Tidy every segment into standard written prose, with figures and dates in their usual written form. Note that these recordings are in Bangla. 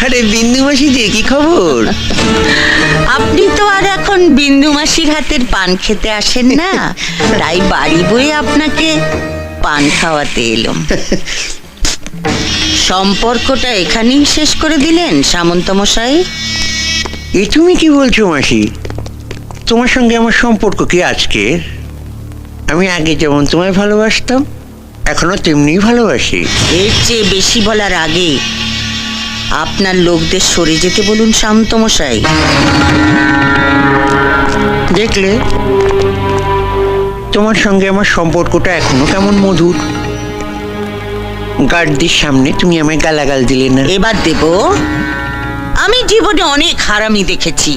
আরে বিন্দু মাসি যে কি খবর? আপনি তো আর এখন বিন্দু মাসির হাতের পান খেতে আসেন না, তাই বাড়ি বয়ে আপনাকে পান খাওয়াতে এলাম। সম্পর্কটা এখানেই শেষ করে দিলেন সামন্ত মশাই? এ তুমি কি বলছো মাসি? তোমার সঙ্গে আমার সম্পর্ক কি আজকের? আমি আগে যেমন তোমায় ভালোবাসতাম এখনো তেমনিই ভালোবাসি। এর চেয়ে বেশি বলার আগে আপনার লোকদের সরে যেতে বলুন শান্ত মশাই। দেখলে তোমার সঙ্গে আমার সম্পর্কটা এখনো কেমন মধুর। গার্ডদের সামনে তুমি আমায় গালাগাল দিলে না। এবার দেব। আমি জীবনে অনেক হারামি দেখেছি,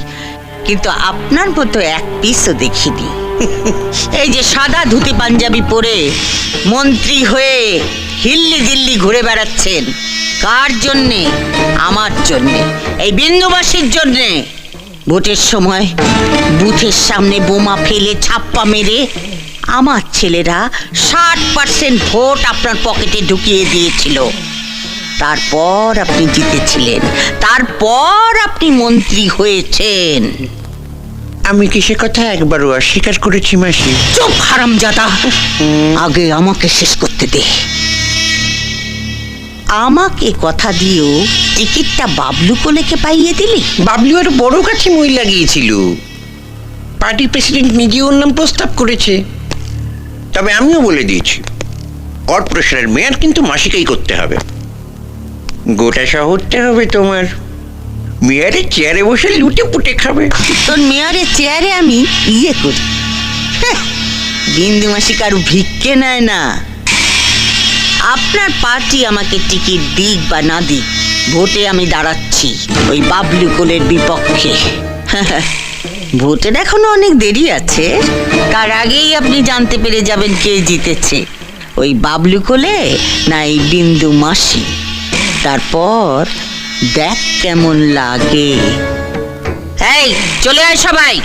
কিন্তু আপনার মতো এক পিসও দেখিনি। এই যে সাদা ধুতি পাঞ্জাবি পরে মন্ত্রী হয়ে হিল্লি দিল্লি ঘুরে বেড়াচ্ছেন, কার জন্যে? আমার জন্যে, এই বিন্দুবাসীর জন্যে। ভোটের সময় বুথের সামনে বোমা ফেলে ছাপ্পা মেরে আমার ছেলেরা 60% ভোট আপনার পকেটে ঢুকিয়ে দিয়েছিল। তারপর আপনি জিতেছিলেন, তারপর আপনি মন্ত্রী হয়েছেন। আমি কি সে কথা একবারও অস্বীকার করেছি মাসি? চুপ হারামজাদা, আগে আমাকে শেষ করতে দে। আমাকে কথা দিয়েও টিকিটটা বাবলু কোলেকে পাইয়ে দিলি? বাবলু আর বড় কাছে মই লাগিয়েছিল। পার্টি প্রেসিডেন্ট নিজে ওর নাম প্রস্তাব করেছে। তবে আমিও বলে দিয়েছি, কর্পোরেশনের মেয়র কিন্তু মাসিকেই করতে হবে। গোটা শহরটা হবে তোমার। মেয়রের চেয়ারে বসে লুটে পুটে খাবে। তোর মেয়রের চেয়ারে আমি ইয়ে করি? বিন্দু মাসি কারু ভিক্ষে নেয় না। আপনার পার্টি আমাকে টিকিট দিক বা না দিক, ভোটে আমি দাঁড়াচ্ছি ওই বাবলু কোলের বিপক্ষে। ভোটের এখনো অনেক দেরি আছে, তার আগেই আপনি জানতে পেরে যাবেন কে জিতেছে, ওই বাবলু কোলে না এই বিন্দু মাসি। তারপর দেখ কেমন লাগে। এই চলে আয় সবাই।